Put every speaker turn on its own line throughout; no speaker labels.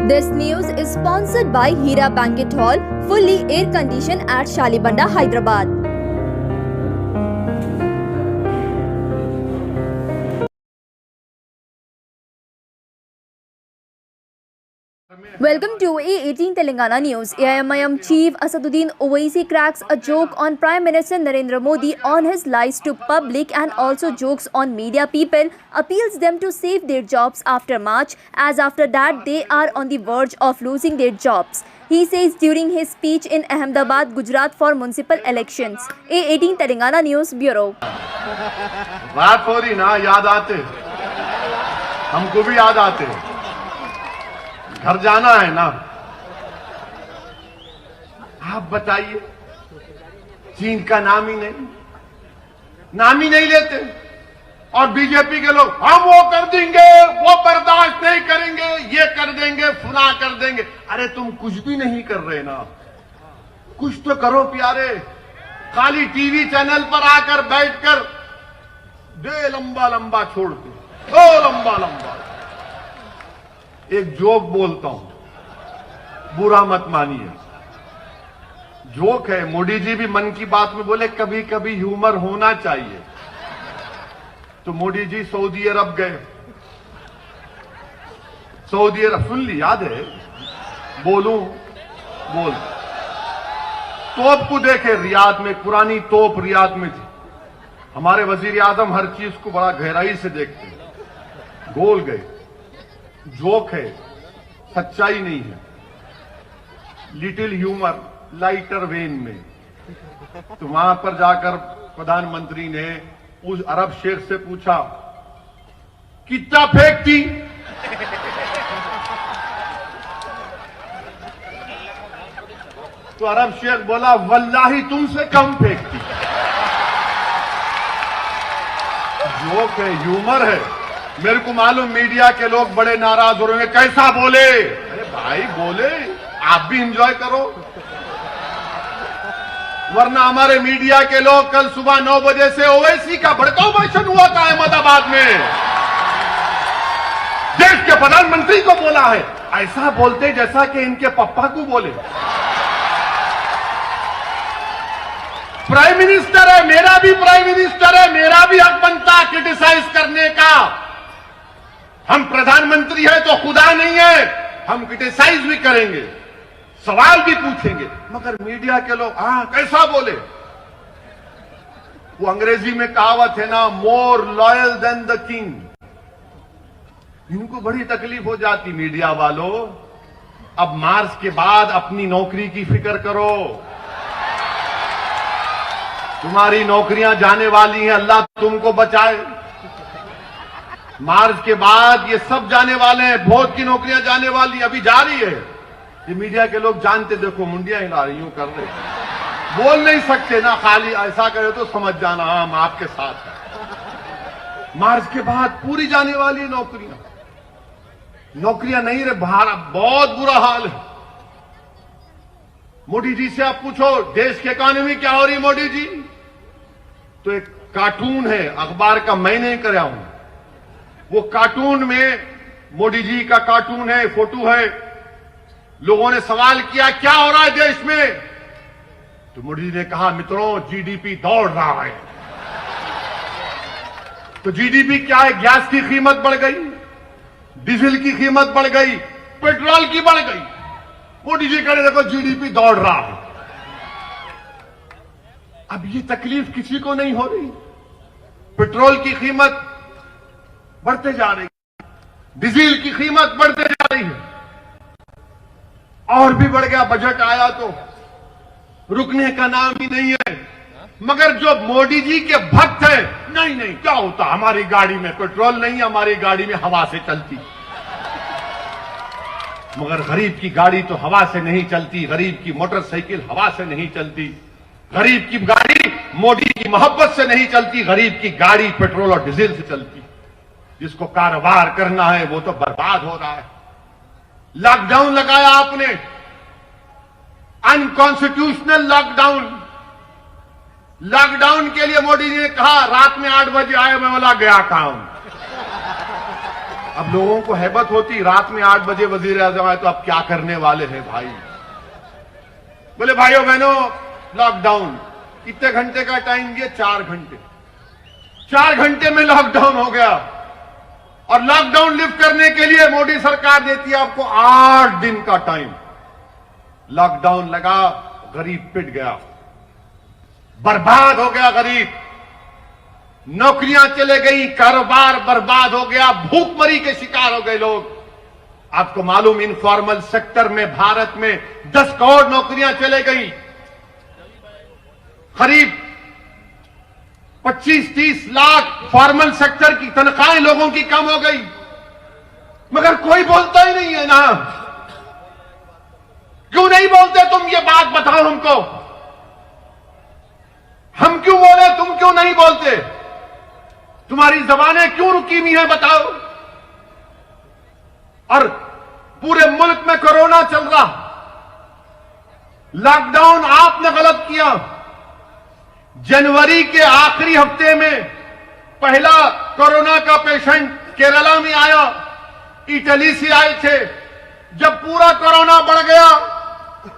This news is sponsored by Hira Banquet Hall, fully air conditioned at Shalibanda, Hyderabad. Welcome to A18 Telangana News. AIMIM Chief Asaduddin Owaisi cracks a joke on Prime Minister Narendra Modi on his lies to public and also jokes on media people, appeals them to save their jobs after March, as after that they are on the verge of losing their jobs. He says during his speech in Ahmedabad, Gujarat for municipal elections. A18 Telangana News Bureau.
बात हो रही ना, याद आते हमको भी याद आते। घर जाना है ना, आप बताइए, चीन का नाम ही नहीं लेते। और बीजेपी के लोग हम वो कर देंगे, वो बर्दाश्त नहीं करेंगे, ये कर देंगे, फुला कर देंगे। अरे तुम कुछ भी नहीं कर रहे ना, कुछ तो करो प्यारे। खाली टीवी चैनल पर आकर बैठकर दे लंबा लंबा छोड़ते, ओ लंबा लंबा। एक जोक बोलता हूं, बुरा मत मानिए, जोक है। मोदी जी भी मन की बात में बोले कभी कभी ह्यूमर होना चाहिए। तो मोदी जी सऊदी अरब गए। सऊदी अरब, सुन ली, याद है? बोल तोप को देखे रियाद में, पुरानी तोप रियाद में थी। हमारे वजीर आजम हर चीज को बड़ा गहराई से देखते हैं। गोल गए, जोक है, सच्चाई नहीं है, लिटिल ह्यूमर, लाइटर वेन में। तो वहां पर जाकर प्रधानमंत्री ने उस अरब शेख से पूछा, कितना फेंकती? तो अरब शेख बोला, वल्लाही तुमसे कम फेंकती। जोक है, ह्यूमर है। मेरे को मालूम मीडिया के लोग बड़े नाराज हो रहे हैं, कैसा बोले? अरे भाई बोले, आप भी एंजॉय करो। वरना हमारे मीडिया के लोग कल सुबह 9 बजे से ओवैसी का भड़काऊ भाषण हुआ था अहमदाबाद में। देश के प्रधानमंत्री को बोला है, ऐसा बोलते जैसा कि इनके पप्पा को बोले। प्राइम मिनिस्टर है, मेरा भी प्राइम मिनिस्टर है, मेरा भी हक बनता क्रिटिसाइज करने का। हम प्रधानमंत्री है तो खुदा नहीं है, हम क्रिटिसाइज भी करेंगे, सवाल भी पूछेंगे। मगर मीडिया के लोग कैसा बोले? वो अंग्रेजी में कहावत है ना, more loyal than the king. इनको बड़ी तकलीफ हो जाती मीडिया वालों। अब मार्च के बाद अपनी नौकरी की फिक्र करो। तुम्हारी नौकरियां जाने वाली हैं, अल्लाह तुमको बचाए। मार्च के बाद ये सब जाने वाले हैं, बहुत की नौकरियां जाने वाली, अभी जा रही है। ये मीडिया के लोग जानते, देखो मुंडियां हिला रही, यूं कर रहे, बोल नहीं सकते ना, खाली ऐसा करे तो समझ जाना हम आपके साथ है। मार्च के बाद पूरी जाने वाली है नौकरियां नहीं रहे, बाहर बहुत बुरा हाल है। मोदी जी से आप पूछो देश की इकोनॉमी क्या हो रही मोदी जी? तो एक कार्टून है अखबार का, मैं नहीं कराया हूं। वो कार्टून में मोदी जी का कार्टून है, फोटो है। लोगों ने सवाल किया क्या हो रहा है देश में? तो मोदी जी ने कहा, मित्रों जीडीपी दौड़ रहा है। तो जीडीपी क्या है? गैस की कीमत बढ़ गई, डीजल की कीमत बढ़ गई, पेट्रोल की बढ़ गई। मोदी जी कह रहे देखो जीडीपी दौड़ रहा है। अब ये तकलीफ किसी को नहीं हो रही। पेट्रोल की कीमत बढ़ते जा रही, डीजल की कीमत बढ़ते जा रही है, और भी बढ़ गया। बजट आया तो रुकने का नाम ही नहीं है। मगर जो मोदी जी के भक्त हैं, नहीं क्या होता, हमारी गाड़ी में पेट्रोल नहीं, हमारी गाड़ी में हवा से चलती। मगर गरीब की गाड़ी तो हवा से नहीं चलती, गरीब की मोटरसाइकिल हवा से नहीं चलती, गरीब की गाड़ी मोदी की मोहब्बत से नहीं चलती, गरीब की गाड़ी पेट्रोल और डीजल से चलती। जिसको कारोबार करना है वो तो बर्बाद हो रहा है। लॉकडाउन लगाया आपने, अनकॉन्स्टिट्यूशनल लॉकडाउन। लॉकडाउन के लिए मोदी जी ने कहा रात में 8 बजे आए, मैं बोला गया काम। अब लोगों को हैबत होती, रात में 8 बजे वजीर आजम आए तो अब क्या करने वाले हैं भाई। बोले भाइयों बहनों, लॉकडाउन कितने घंटे का टाइम दिए? 4 घंटे। 4 घंटे में लॉकडाउन हो गया। और लॉकडाउन लिफ्ट करने के लिए मोदी सरकार देती है आपको 8 दिन का टाइम। लॉकडाउन लगा, गरीब पिट गया, बर्बाद हो गया गरीब, नौकरियां चले गई, कारोबार बर्बाद हो गया, भूखमरी के शिकार हो गए लोग। आपको मालूम, इनफॉर्मल सेक्टर में भारत में 10 करोड़ नौकरियां चले गई, करीब 25-30 लाख फॉर्मल सेक्टर की तनख्वाहें लोगों की कम हो गई। मगर कोई बोलता ही नहीं है ना। क्यों नहीं बोलते तुम? ये बात बताओ हमको। हम क्यों बोले, तुम क्यों नहीं बोलते? तुम्हारी जबानें क्यों रुकी हुई हैं, बताओ। और पूरे मुल्क में कोरोना चल रहा, लॉकडाउन आपने गलत किया। जनवरी के आखिरी हफ्ते में पहला कोरोना का पेशेंट केरला में आया, इटली से आए थे। जब पूरा कोरोना बढ़ गया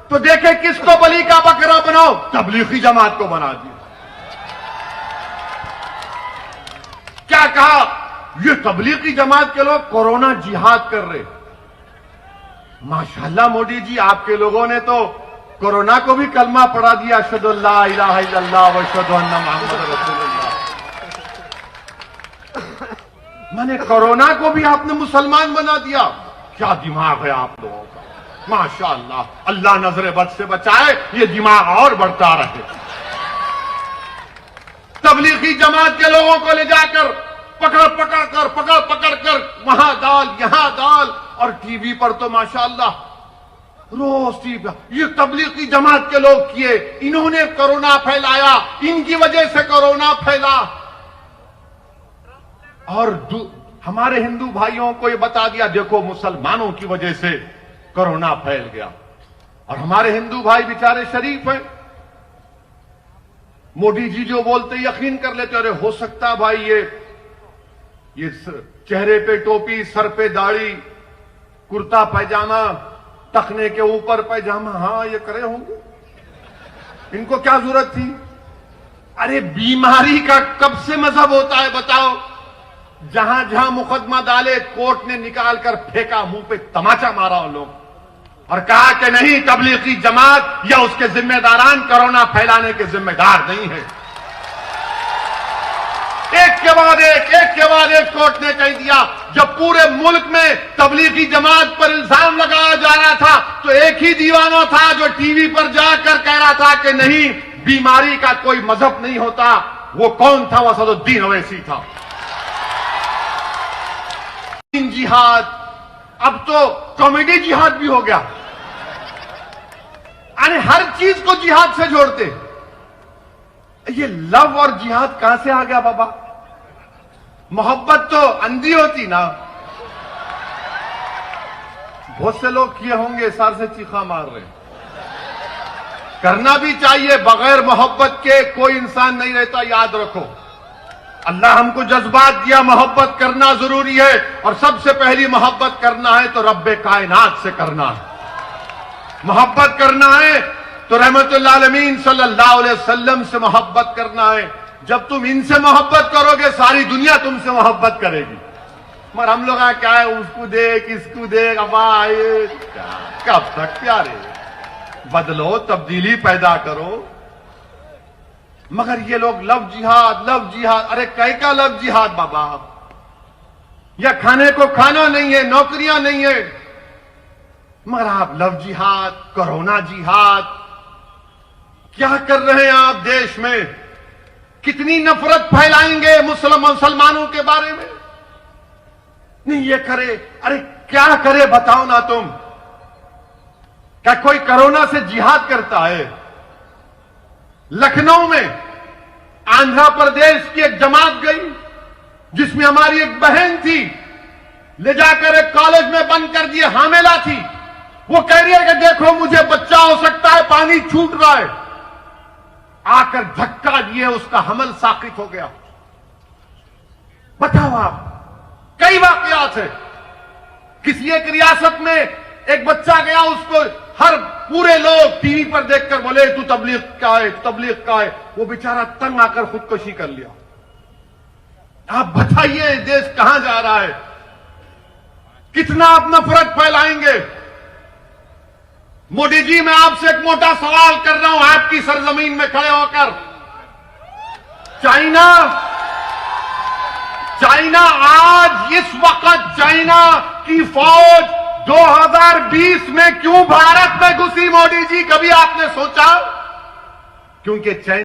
तो देखे किसको बलि का बकरा बनाओ? तबलीगी जमात को बना दिया। क्या कहा? ये तबलीगी जमात के लोग कोरोना जिहाद कर रहे। माशाल्लाह मोदी जी, आपके लोगों ने तो कोरोना को भी कलमा पढ़ा दिया, अशहदु अल्ला इलाहा इल्लल्लाह व अशहदु अन्ना मुहम्मद रसूलुल्लाह। माने कोरोना को भी आपने मुसलमान बना दिया। क्या दिमाग है आप लोगों का, माशाल्लाह। अल्लाह नजर बद से बचाए, ये दिमाग और बढ़ता रहे। तबलीगी जमात के लोगों को ले जाकर पकड़ पकड़ कर वहां डाल, यहां डाल, और टीवी पर तो माशाल्लाह रोज टीवी। ये तबलीगी जमात के लोग किए, इन्होंने कोरोना फैलाया, इनकी वजह से कोरोना फैला। और हमारे हिंदू भाइयों को ये बता दिया, देखो मुसलमानों की वजह से कोरोना फैल गया। और हमारे हिंदू भाई बेचारे शरीफ हैं, मोदी जी जो बोलते यकीन कर लेते। अरे हो सकता भाई ये चेहरे पे टोपी, सर पे दाढ़ी, कुर्ता पैजामा, टखने के ऊपर पैजामा, हाँ ये करे होंगे, इनको क्या जरूरत थी? अरे बीमारी का कब से मजहब होता है बताओ? जहां जहां मुकदमा डाले, कोर्ट ने निकाल कर फेंका, मुंह पे तमाचा मारा उन लोग और कहा कि नहीं, तबलीगी जमात या उसके जिम्मेदारान कोरोना फैलाने के जिम्मेदार नहीं है। एक के बाद एक कोर्ट ने कह दिया। जब पूरे मुल्क में तबलीगी जमात पर इल्जाम लगाया जा रहा था तो एक ही दीवाना था जो टीवी पर जाकर कह रहा था कि नहीं, बीमारी का कोई मजहब नहीं होता। वो कौन था? वो असदुद्दीन ओवैसी था। जिहाद अब तो कॉमेडी जिहाद भी हो गया, यानी हर चीज को जिहाद से जोड़ते। ये लव और जिहाद कहां से आ गया बाबा? मोहब्बत तो अंधी होती ना। बहुत से लोग किए होंगे, सर से चीखा मार रहे। करना भी चाहिए, बगैर मोहब्बत के कोई इंसान नहीं रहता, याद रखो। अल्लाह हमको जज्बात दिया, मोहब्बत करना जरूरी है। और सबसे पहली मोहब्बत करना है तो रब्बे कायनात से करना है। मोहब्बत करना है तो रहमतुल्लाह आलमीन सल्लल्लाहु अलैहि वसल्लम से मोहब्बत करना है। जब तुम इनसे मोहब्बत करोगे, सारी दुनिया तुमसे मोहब्बत करेगी। मगर हम लोग क्या है, उसको देख, इसको देख, अब कब तक प्यारे? बदलो, तब्दीली पैदा करो। मगर ये लोग लव जिहाद, अरे कै का लव जिहाद बाबा? या खाने को खाना नहीं है, नौकरियां नहीं है, मगर आप लव जिहाद, कोरोना जिहाद, क्या कर रहे हैं आप देश में? कितनी नफरत फैलाएंगे मुसलमानों के बारे में? नहीं ये करे, अरे क्या करे बताओ ना तुम? क्या कोई कोरोना से जिहाद करता है? लखनऊ में आंध्र प्रदेश की एक जमात गई जिसमें हमारी एक बहन थी, ले जाकर एक कॉलेज में बंद कर दिए, हामिला थी। वो कह रही है कि देखो मुझे बच्चा हो सकता है, पानी छूट रहा है। आकर धक्का दिए, उसका हमल साकित हो गया। बताओ आप, कई वाकयात है। किसी एक रियासत में एक बच्चा गया, उसको हर पूरे लोग टीवी पर देखकर बोले तू तबलीग का है, तबलीग का है। वो बेचारा तंग आकर खुदकुशी कर लिया। आप बताइए देश कहां जा रहा है? कितना आप नफरत फैलाएंगे? मोदी जी, मैं आपसे एक मोटा सवाल कर रहा हूं आपकी सरजमीन में खड़े होकर। चाइना आज इस वक्त चाइना की फौज 2020 में क्यों भारत में घुसी मोदी जी, कभी आपने सोचा? क्योंकि चाइना